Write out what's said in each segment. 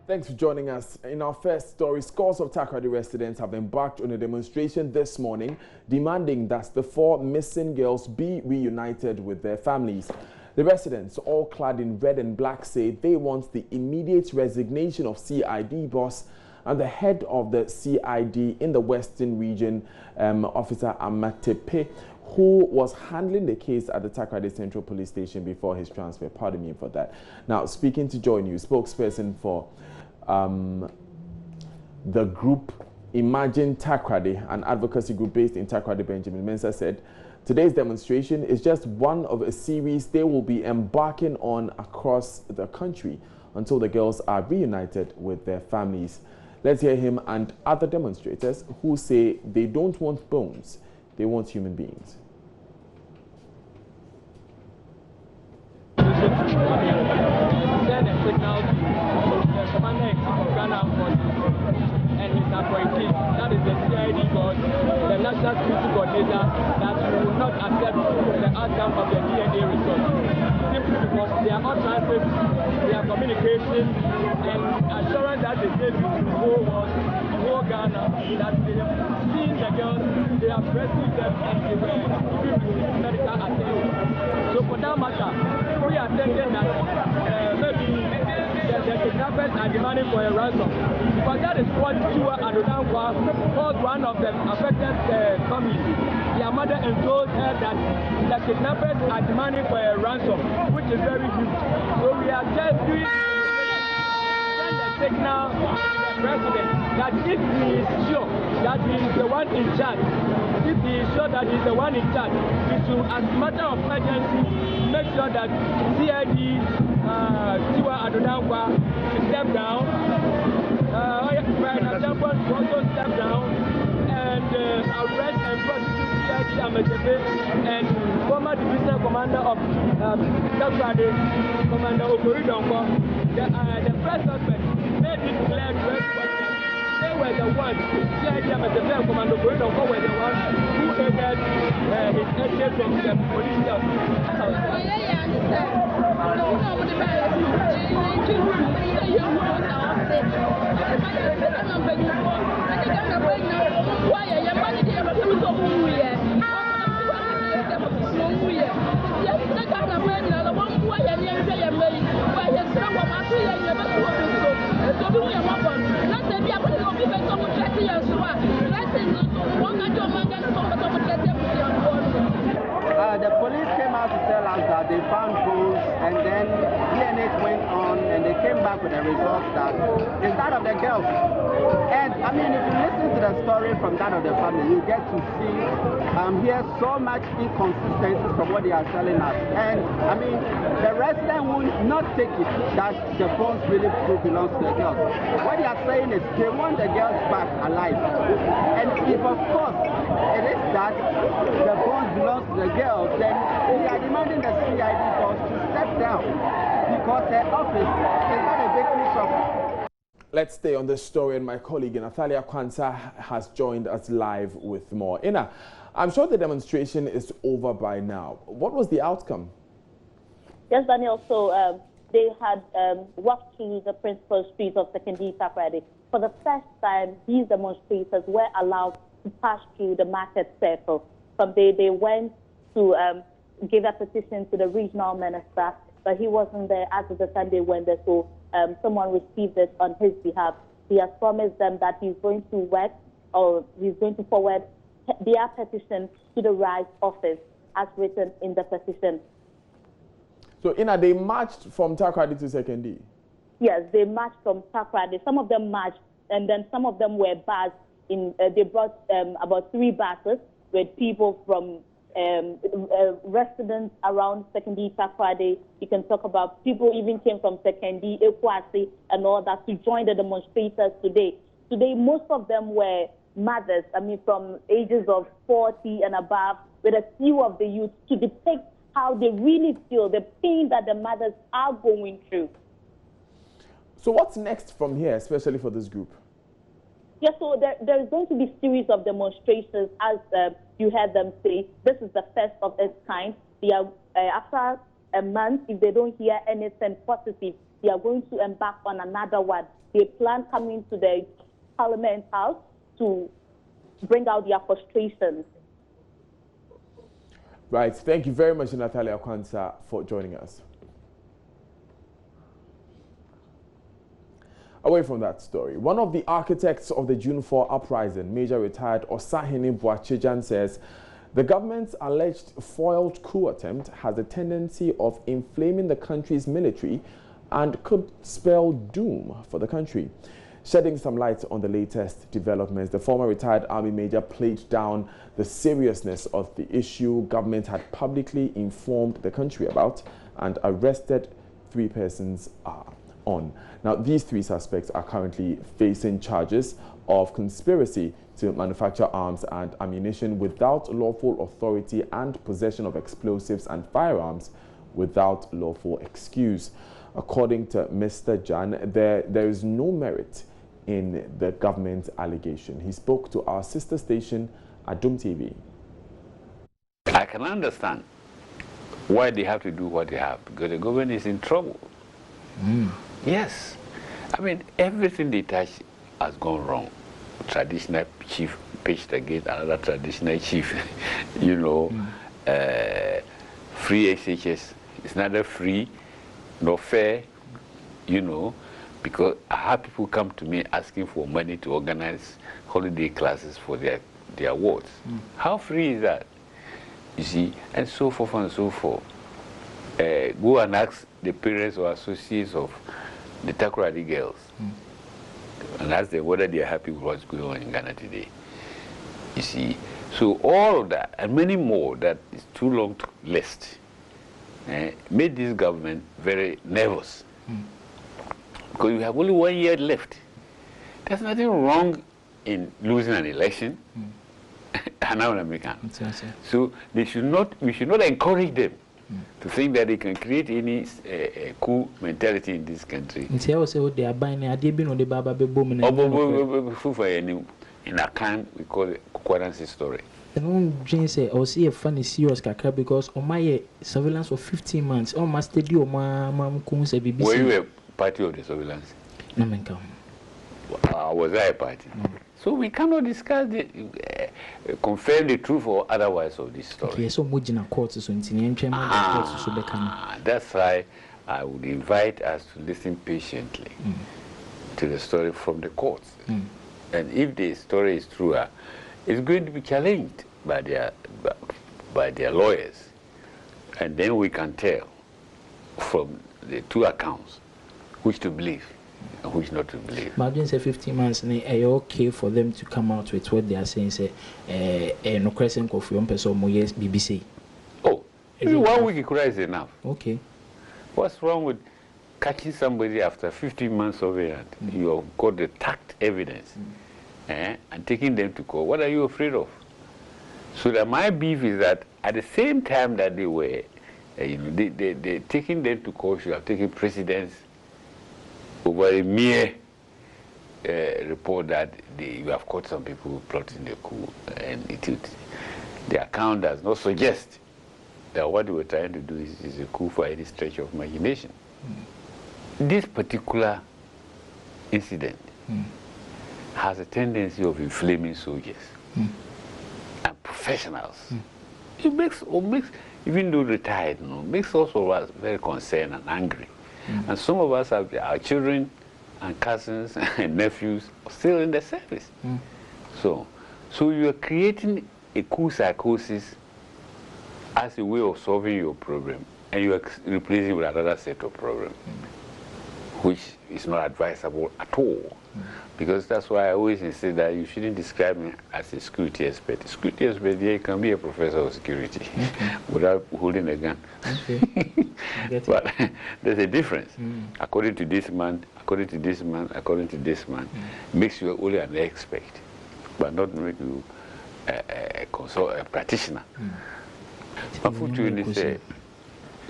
Thanks for joining us. In our first story, scores of TAKORADI residents have embarked on a demonstration this morning demanding that the 4 missing girls be reunited with their families. The residents, all clad in red and black, say they want the immediate resignation of CID boss and the head of the CID in the Western region, Officer Amatepe, who was handling the case at the TAKORADI Central Police Station before his transfer. Pardon me for that. Now, speaking to JoyNews, spokesperson for the group Imagine TAKORADI, an advocacy group based in TAKORADI, Benjamin Mensah, said today's demonstration is just one of a series they will be embarking on across the country until the girls are reunited with their families. Let's hear him and other demonstrators who say they don't want bones, they want human beings. And his appointee, that is the CID boss, the National Security Coordinator, that will not accept the outcome of the DNA result. Simply because they are all transferred, their communication and assurance that they gave to the whole world, the whole Ghana, that they have seen the girls, they have rescued them and they were given medical attention. So for that matter, we are thinking that maybe the kidnappers are demanding for a ransom. Because that is what Tiwa Adodankwa called one of the affected families. Their mother told her that the kidnappers are demanding for a ransom, which is very huge. So we are just doing send a signal to the president that if he is sure that he is the one in charge, if he is sure that he is the one in charge, he should, as a matter of urgency, make sure that CID Tiwa Adodankwa step down. Also step down and arrest and prosecute CID Amatepe and former divisional commander of TAKORADI, Commander Okoridonko. The first suspect made it clear to everybody they were the ones, CID Amatepe and Commander Okoridonko were the ones who aided his escape from the police house. The police came out to tell us that they found bones, and then DNA went on, and they came back with a result that is that of the girls. And I mean, if you listen to the story from that of the family, you get to see, hear so much inconsistency from what they are telling us. And I mean, the resident will not take it that the bones really belongs to the girls. What they are saying is they want the girls back alive. And if of course it is that the bones belongs to the girls, then we are demanding the CID boss to step down because their office is not a victim of. Let's stay on this story, and my colleague Nathalia Kwanza has joined us live with more. Ina, I'm sure the demonstration is over by now. What was the outcome? Yes, Daniel. So they had walked through the principal streets of Secondary TAKORADI. For the first time, these demonstrators were allowed to pass through the market circle. From there, they went to give a petition to the regional minister, but he wasn't there as of the time they went there, so someone received it on his behalf. He has promised them that he's going to work, or he's going to forward their petition to the right office as written in the petition. So, Ina, they marched from TAKORADI to Secondary? Yes, they marched from TAKORADI. Some of them marched, and then some of them were bussed. They brought about 3 buses with people from residents around Secondary TAKORADI. You can talk about people even came from Secondary, Ekwasi, and all that to join the demonstrators today. Today, most of them were mothers, I mean, from ages of 40 and above, with a few of the youth to depict how they really feel, the pain that the mothers are going through. So what's next from here, especially for this group? Yeah, so there is going to be a series of demonstrations, as you heard them say. This is the first of its kind. They are, after a month, if they don't hear anything positive, they are going to embark on another one. They plan coming to the Parliament House to bring out their frustrations. Right. Thank you very much, Natalia Kwanzaa, for joining us. Away from that story, one of the architects of the June 4 uprising, Major Retired Osahene Boachejan, says the government's alleged foiled coup attempt has a tendency of inflaming the country's military and could spell doom for the country. Shedding some light on the latest developments, the former retired army major played down the seriousness of the issue government had publicly informed the country about and arrested 3 persons on. Now, these 3 suspects are currently facing charges of conspiracy to manufacture arms and ammunition without lawful authority and possession of explosives and firearms without lawful excuse. According to Mr. Jan, there is no merit in the government allegation. He spoke to our sister station, Adum TV. I can understand why they have to do what they have, because the government is in trouble. Yes. I mean, everything they touch has gone wrong. Traditional chief pitched against another traditional chief. You know, free SHS is neither free nor fair, you know, because I have people come to me asking for money to organize holiday classes for their wards. How free is that? You see, and so forth and so forth. Go and ask the parents or associates of the TAKORADI girls and ask them whether they are happy with what's going on in Ghana today. You see, so all of that and many more that is too long to list made this government very nervous. Because you have only 1 year left. There's nothing wrong in losing an election. So we should not encourage them to think that they can create any coup mentality in this country. In a kind, we call it coherency story. I was here funny serious because on my surveillance for 15 months, on my studio, Were you a party of the surveillance? No, was I a party? No. So we cannot discuss confirm the truth or otherwise of this story. Okay, so that's why I would invite us to listen patiently to the story from the courts. And if the story is true, it's going to be challenged by their lawyers. And then we can tell from the 2 accounts which to believe and which not to believe. Imagine say 15 months, and it's okay for them to come out with what they are saying. Say, no question of your person, yes, BBC. Oh, 1 week is enough. Okay. What's wrong with catching somebody after 15 months of it? You have got the tact evidence and taking them to court. What are you afraid of? So that my beef is that at the same time that they were, they taking them to court, you have taken precedence over a mere report that you have caught some people plotting the coup, and the account does not suggest that what they were trying to do is a coup for any stretch of imagination. This particular incident has a tendency of inflaming soldiers and professionals. It makes, even though retired, makes also us very concerned and angry. And some of us have our children and cousins and nephews still in the service. So you are creating a coup psychosis as a way of solving your problem, and you are replacing it with another set of problems, which is not advisable at all. Because that's why I always insist that you shouldn't describe me as a security expert. A security expert, yeah, you can be a professor of security without holding a gun. But there's a difference. According to this man, according to this man, according to this man, makes you only an expert, but not make you a practitioner. Unfortunately, say,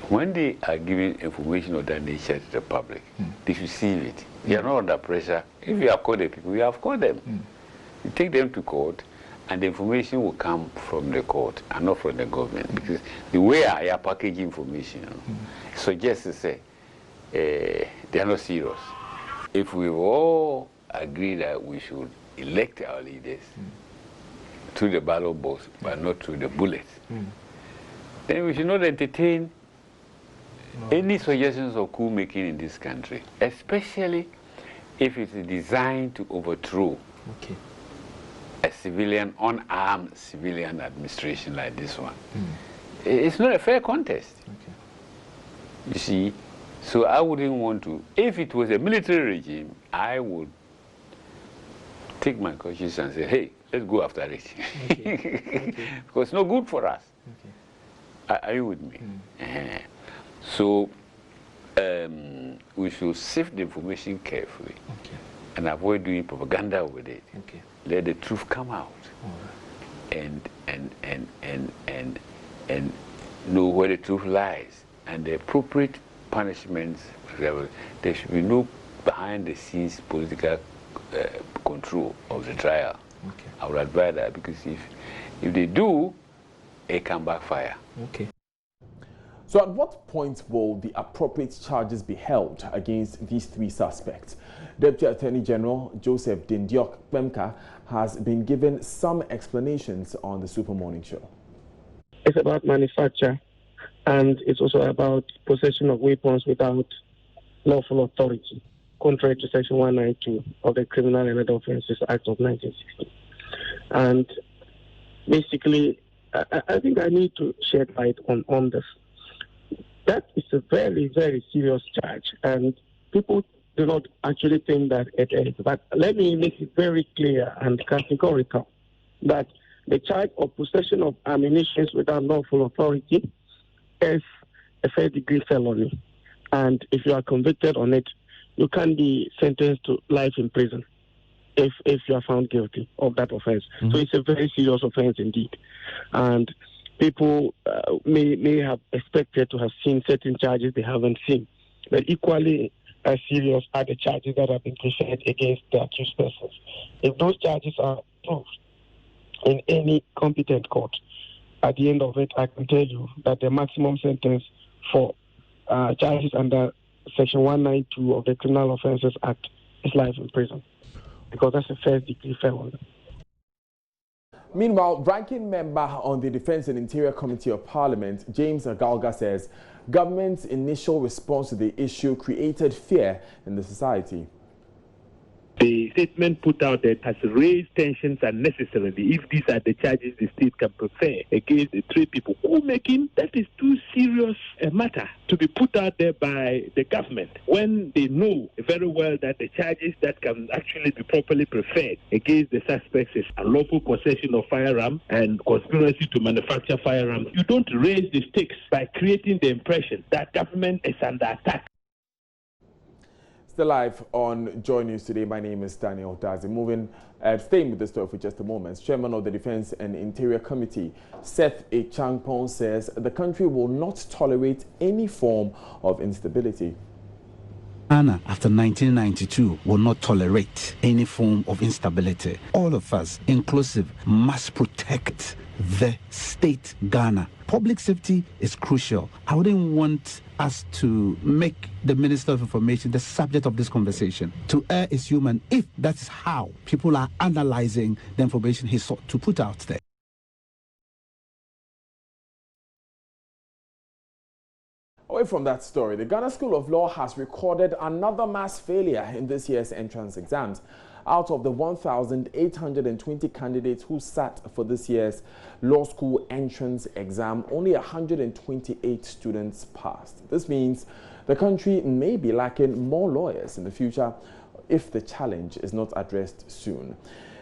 when they are giving information of that nature to the public, they should see it. They are not under pressure. If you have caught the people, you have caught them. You take them to court, and the information will come from the court and not from the government. Because the way I package information suggests to say, they are not serious. If we all agree that we should elect our leaders through the ballot box, but not through the bullets, then we should not entertain any suggestions of coup making in this country, especially if it's designed to overthrow a civilian, unarmed civilian administration like this one. It's not a fair contest. You see, so I wouldn't want to. If it was a military regime, I would take my conscience and say, hey, let's go after it. Because it's not good for us. Are you with me? So we should sift the information carefully and avoid doing propaganda with it. Let the truth come out and know where the truth lies and the appropriate punishments. There should be no behind-the-scenes political control of the trial. I would advise that, because if they do, it can backfire. So at what point will the appropriate charges be held against these three suspects? Deputy Attorney General Joseph Dindiok Pemka has been given some explanations on the Super Morning Show. It's about manufacture, and it's also about possession of weapons without lawful authority, contrary to Section 192 of the Criminal and Other Offences Act of 1960. And basically, I think I need to shed light on this. That is a very, very serious charge, and people do not actually think that it is. But let me make it very clear and categorical that the charge of possession of ammunition without lawful authority is a third-degree felony. And if you are convicted on it, you can be sentenced to life in prison if you are found guilty of that offense. So it's a very serious offense indeed. And people may have expected to have seen certain charges they haven't seen. But equally as serious are the charges that have been preferred against the accused persons. If those charges are proved in any competent court, at the end of it, I can tell you that the maximum sentence for charges under Section 192 of the Criminal Offences Act is life in prison, because that's a first-degree felony. Meanwhile, ranking member on the Defense and Interior Committee of Parliament, James Agalga, says government's initial response to the issue created fear in the society. The statement put out there has raised tensions unnecessarily. If these are the charges the state can prefer against the three people who making, that is too serious a matter to be put out there by the government when they know very well that the charges that can actually be properly preferred against the suspects is unlawful possession of firearms and conspiracy to manufacture firearms. You don't raise the stakes by creating the impression that government is under attack. Still live on JoyNews today, my name is Daniel Dazi. Staying with the story for just a moment, Chairman of the Defense and Interior Committee, Seth Echangpong, says the country will not tolerate any form of instability. Ghana, after 1992, will not tolerate any form of instability. All of us, inclusive, must protect the state Ghana. Public safety is crucial. I wouldn't want us to make the Minister of Information the subject of this conversation. To err is human if that is how people are analyzing the information he sought to put out there. Away from that story, the Ghana School of Law has recorded another mass failure in this year's entrance exams. Out of the 1,820 candidates who sat for this year's law school entrance exam, only 128 students passed. This means the country may be lacking more lawyers in the future if the challenge is not addressed soon.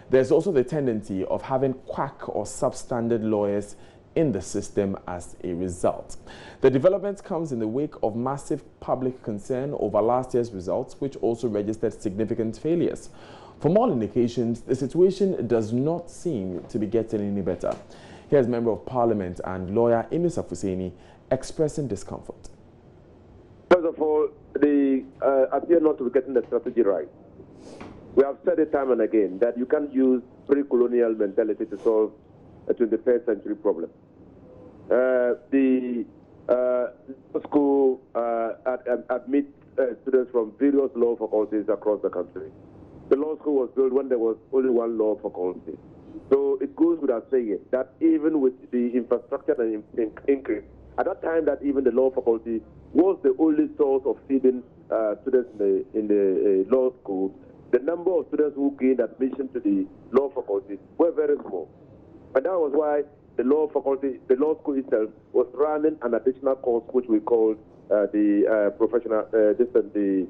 There's also the tendency of having quack or substandard lawyers in the system as a result. The development comes in the wake of massive public concern over last year's results, which also registered significant failures. From all indications, the situation does not seem to be getting any better. Here's Member of Parliament and lawyer Inus Afuseni expressing discomfort. First of all, they appear not to be getting the strategy right. We have said it time and again that you can't use pre-colonial mentality to solve a 21st century problem. The school admit students from various law faculties across the country. The law school was built when there was only one law faculty. So it goes without saying that even with the infrastructure and increase, at that time that even the law faculty was the only source of feeding students in the law school, the number of students who gained admission to the law faculty were very small. And that was why the law faculty, the law school itself was running an additional course which we called the professional, the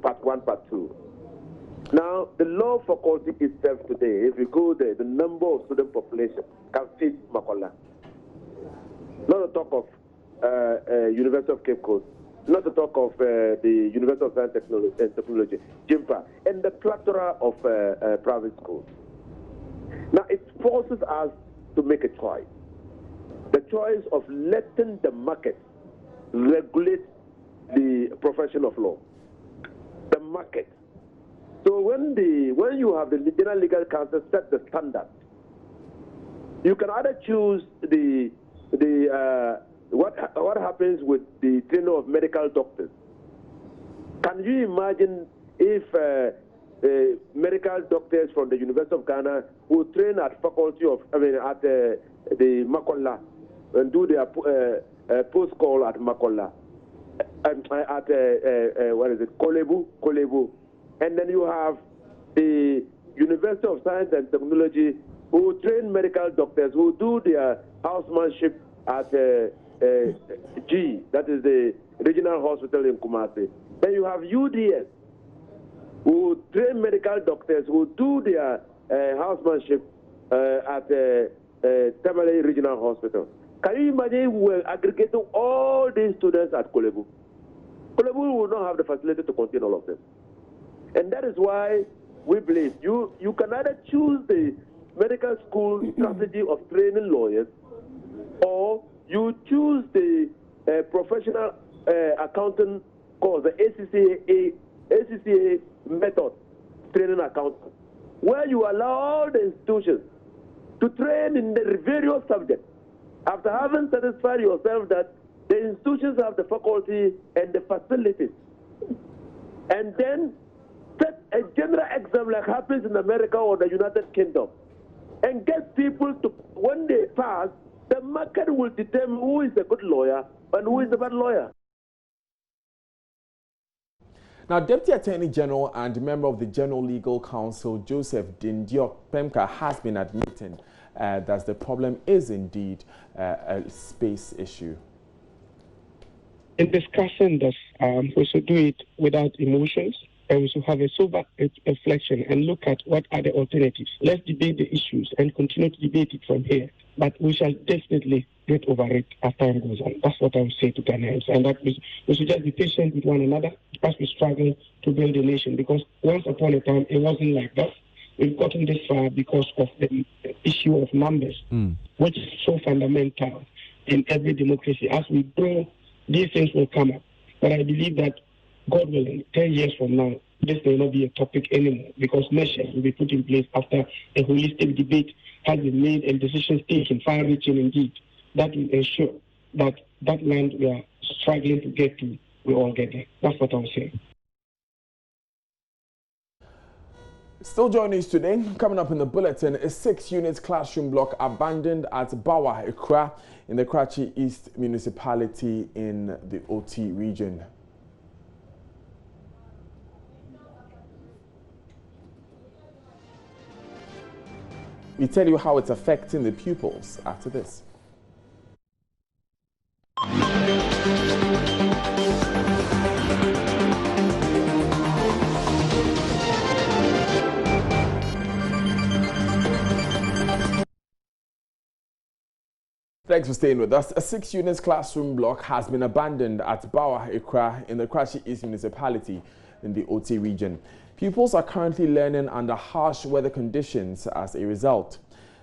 part 1, part 2. Now, the law faculty itself today, if you go there, the number of student population can fit Makola. Not to talk of University of Cape Coast, not to talk of the University of Science and Technology, JIMPA, and the plethora of private schools. Now, it forces us to make a choice. The choice of letting the market regulate the profession of law. The market. So when you have the General Legal Council set the standard, you can either choose what happens with the training of medical doctors. Can you imagine if medical doctors from the University of Ghana who train at faculty of, at the Makola and do their post call at Makola, Kolebu, and then you have the University of Science and Technology who train medical doctors who do their housemanship at G, that is the regional hospital in Kumasi. Then you have UDS who train medical doctors who do their housemanship at Tamale Regional Hospital. Can you imagine we were aggregating all these students at Kolebu? Kolebu will not have the facility to contain all of them. And that is why we believe you can either choose the medical school strategy of training lawyers, or you choose the professional accounting course, the ACCA method training accountant, where you allow the institutions to train in the various subjects after having satisfied yourself that the institutions have the faculty and the facilities, and then set a general exam like happens in America or the United Kingdom, and get people to, when they pass, the market will determine who is a good lawyer and who is a bad lawyer. Now, Deputy Attorney General and member of the General Legal Council, Joseph Dindiok Pemka, has been admitting that the problem is indeed a space issue. In discussing this, we should do it without emotions, and we should have a sober reflection and look at what are the alternatives. Let's debate the issues and continue to debate it from here. But we shall definitely get over it as time goes on. That's what I would say to Ghanaians. And that we should just be patient with one another as we struggle to build a nation. Because once upon a time, it wasn't like that. We've gotten this far because of the issue of numbers, which is so fundamental in every democracy. As we grow, these things will come up. But I believe that God willing, 10 years from now, this may not be a topic anymore, because measures will be put in place after a holistic debate has been made and decisions taken, far-reaching indeed, that will ensure that that land we are struggling to get to, we all get there. That's what I'm saying. Still joining us today, coming up in the bulletin, a 6-unit classroom block abandoned at Bawa Ekra in the Karachi East municipality in the OT region. We tell you how it's affecting the pupils after this. Thanks for staying with us. A 6-unit classroom block has been abandoned at Bawa Ekra in the Karachi East municipality in the OT region. Pupils are currently learning under harsh weather conditions as a result.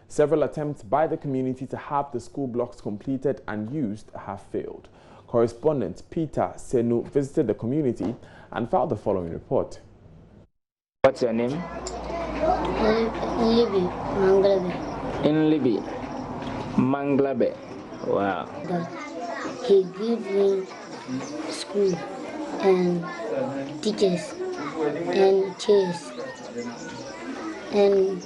Several attempts by the community to have the school blocks completed and used have failed. Correspondent Peter Senu visited the community and filed the following report. What's your name? In Libby. Manglabe. Wow. he gave me school and teachers and chairs and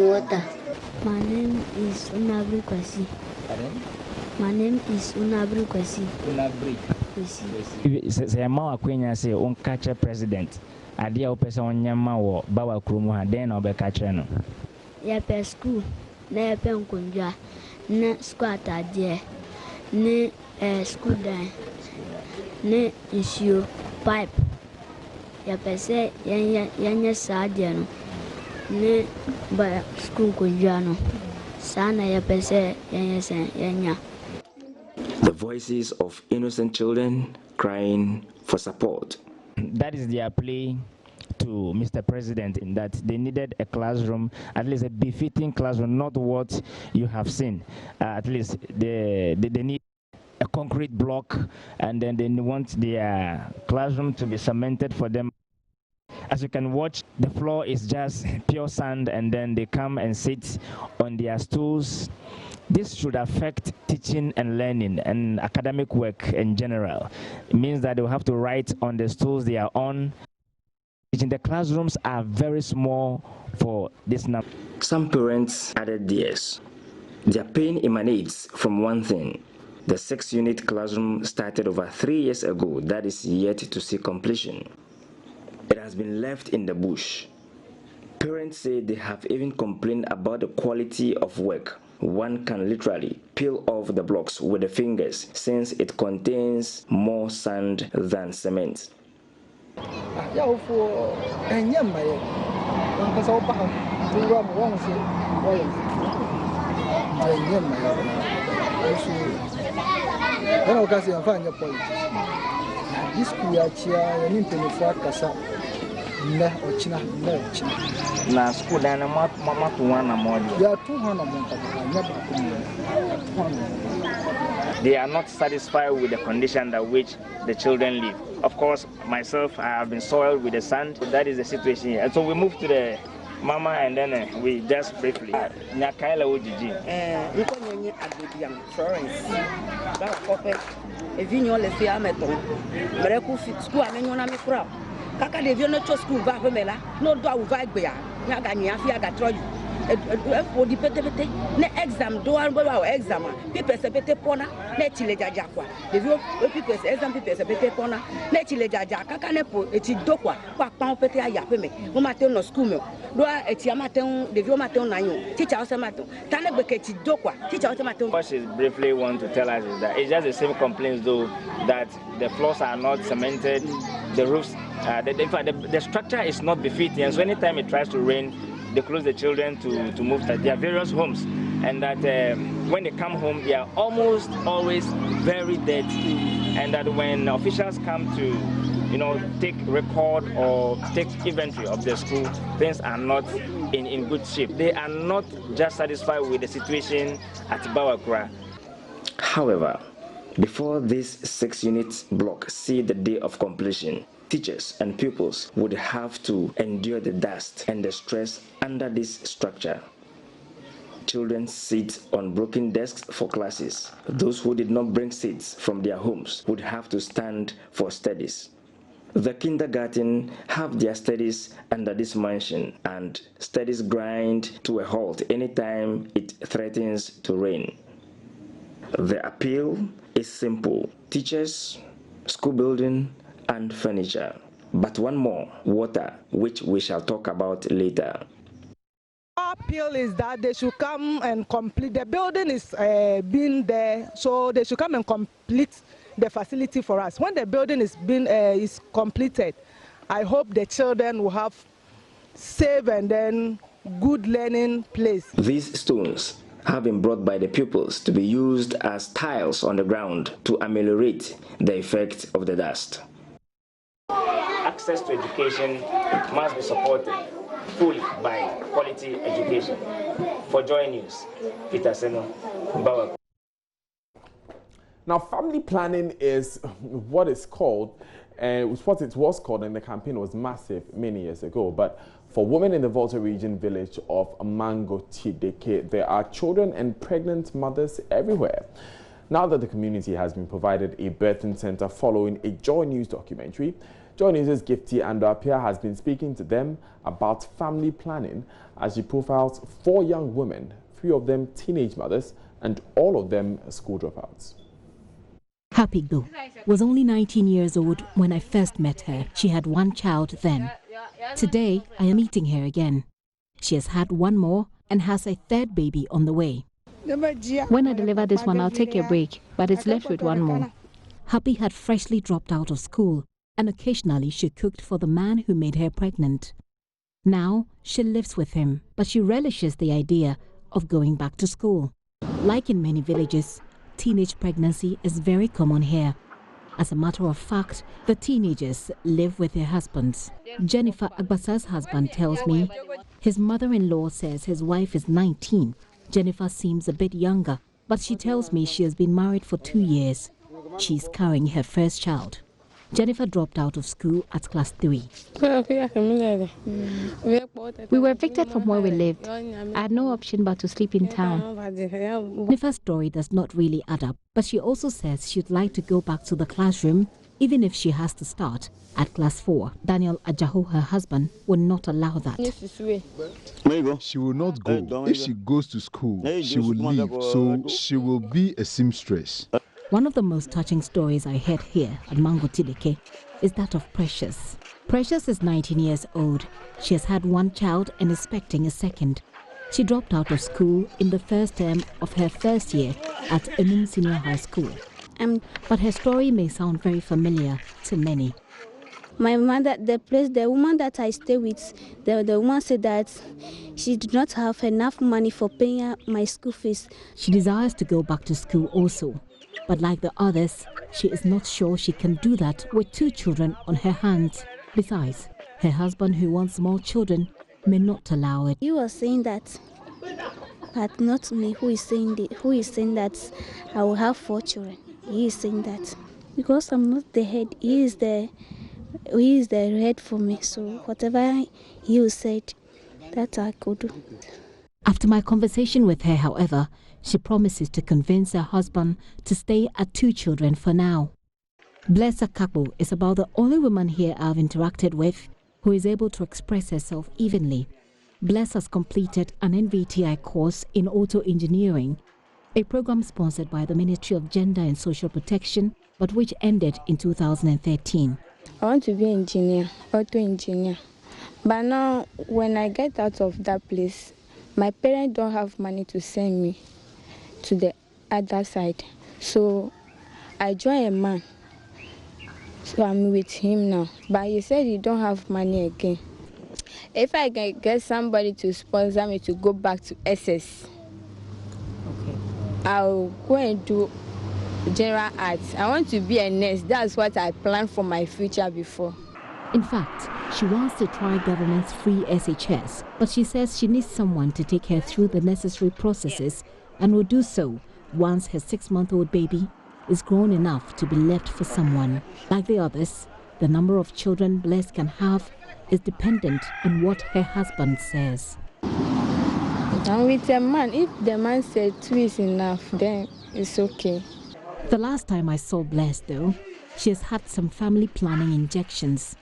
water. My name is Unabri Kwasi. Pardon? My name is Unabri Kwasi. Unabri Kwasi. Say ma akwenya say on catch president. Ade a opese onyama wo bawa krumu ha den na obeka no. Ya pe school na ya pe nkondwa na school atade ne school dan ne issue pipe. Ya pe se yanya saade no ne ba school nkondwa no sana ya pe se yanya. The voices of innocent children crying for support. That is their plea to Mr. President, in that they needed a classroom, at least a befitting classroom, not what you have seen. At least they need a concrete block, and then they want their classroom to be cemented for them. As you can watch, the floor is just pure sand, and then they come and sit on their stools. This should affect teaching and learning and academic work in general. It means that they will have to write on the stools they are on. The classrooms are very small for this number. Some parents added theirs. Their pain emanates from one thing. The 6-unit classroom started over 3 years ago that is yet to see completion. It has been left in the bush. Parents say they have even complained about the quality of work. One can literally peel off the blocks with the fingers since it contains more sand than cement. Na school dana mama tuwana moja. Ya 200. They are not satisfied with the condition that which the children live. Of course, myself, I have been soiled with the sand. That is the situation here. And so we move to the mama, and then we just briefly. Nyakaila Ujiji. Nkonyenye Agbediam Florence. Ba kope. Evinyo le fi ameton. Breku school amenyo na mikra. Kaka devio no cho school va femela. No do awu gbe ya. Nyaga nya fi aga troju. For the pete ne exam do an our exam people se pete pona ne chile jaja kwa devio people se exam people se pete pona ne chile jaja kaka ne po eti do kwa pa pete aya pe me mo ma te no school me do eti amaten devio maten na yo teacher o se maten tane gbe ke ti do kwa teacher o se maten. What she briefly want to tell us is that it's just the same complaints though, that the floors are not cemented, the roofs the structure is not befitting, and so anytime it tries to rain, they close the children to move to their various homes, and that when they come home, they are almost always very dirty, and that when officials come to, take record or take inventory of the school, things are not in good shape. They are not just satisfied with the situation at Bawakura. However, before this 6-unit block see the day of completion, teachers and pupils would have to endure the dust and the stress under this structure. Children sit on broken desks for classes. Those who did not bring seats from their homes would have to stand for studies. The kindergarten have their studies under this mansion, and studies grind to a halt anytime it threatens to rain. The appeal is simple: teachers, school building, and furniture. But one more: water, which we shall talk about later. Our appeal is that they should come and complete. The building is being there, so they should come and complete the facility for us. When the building is completed, I hope the children will have safe and then good learning place. These stones have been brought by the pupils to be used as tiles on the ground to ameliorate the effect of the dust. Access to education must be supported fully by quality education. For JoyNews, Peter Seno, Bawa. Now, family planning is what it's called, and what it was called, and the campaign was massive many years ago. But for women in the Volta region village of Mangotideke, there are children and pregnant mothers everywhere. Now that the community has been provided a birthing center following a JoyNews documentary, JoyNews' Gifty Andapia has been speaking to them about family planning as she profiles 4 young women, 3 of them teenage mothers, and all of them school dropouts. Happy Go was only 19 years old when I first met her. She had 1 child then. Today, I am meeting her again. She has had 1 more and has a 3rd baby on the way. When I deliver this one, I'll take a break, but it's left with 1 more. Happy had freshly dropped out of school, and occasionally she cooked for the man who made her pregnant. Now, she lives with him, but she relishes the idea of going back to school. Like in many villages, teenage pregnancy is very common here. As a matter of fact, the teenagers live with their husbands. Jennifer Agbasa's husband tells me his mother-in-law says his wife is 19. Jennifer seems a bit younger, but she tells me she has been married for 2 years. She's carrying her first child. Jennifer dropped out of school at class 3. We were evicted from where we lived. I had no option but to sleep in town. Jennifer's story does not really add up, but she also says she'd like to go back to the classroom, even if she has to start at class 4. Daniel Ajaho, her husband, would not allow that. She will not go. If she goes to school, she will leave, so she will be a seamstress. One of the most touching stories I heard here at Mangotideke is that of Precious. Precious is 19 years old. She has had 1 child and is expecting a 2nd. She dropped out of school in the first term of her first year at Enum Senior High School. But her story may sound very familiar to many. My mother, the woman that I stay with, the woman said that she did not have enough money for paying my school fees. She desires to go back to school also. But like the others, she is not sure she can do that with 2 children on her hands. Besides, her husband, who wants more children, may not allow it. You are saying that, but not me who is saying that I will have 4 children. He is saying that because I'm not the head, he is the head for me. So whatever you said, that I could do. After my conversation with her, however, she promises to convince her husband to stay at 2 children for now. Blessa Kakbo is about the only woman here I've interacted with who is able to express herself evenly. Bless has completed an NVTI course in auto engineering, a program sponsored by the Ministry of Gender and Social Protection, but which ended in 2013. I want to be an engineer, auto engineer. But now, when I get out of that place, my parents don't have money to send me to the other side. So I joined a man. So I'm with him now. But he said he don't have money again. If I can get somebody to sponsor me to go back to SS, I'll go and do general arts. I want to be a nurse. That's what I planned for my future before. In fact, she wants to try government's free SHS, but she says she needs someone to take her through the necessary processes and will do so once her 6-month-old baby is grown enough to be left for someone. Like the others, the number of children Bless can have is dependent on what her husband says. I'm with a man. If the man said 2 is enough, then it's okay. The last time I saw Bless, though, she has had some family planning injections.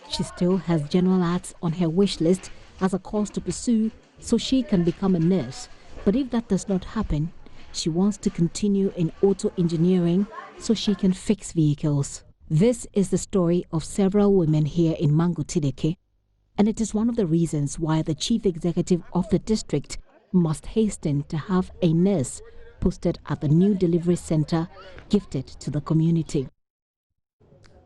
She still has general arts on her wish list as a course to pursue so she can become a nurse. But if that does not happen, she wants to continue in auto engineering so she can fix vehicles. This is the story of several women here in Mangotideke, and it is one of the reasons why the chief executive of the district must hasten to have a nurse posted at the new delivery center gifted to the community.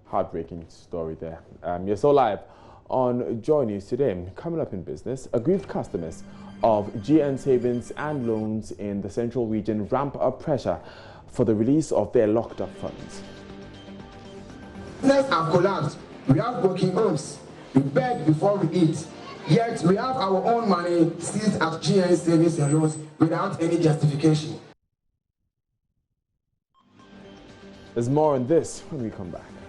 Heartbreaking story there. You're so live on JoyNews today. Coming up in business, aggrieved customers of GN Savings and Loans in the Central Region ramp up pressure for the release of their locked up funds. Business have collapsed. We have broken homes. We beg before we eat. Yet we have our own money seized at GN Savings and Loans without any justification. There's more on this when we come back.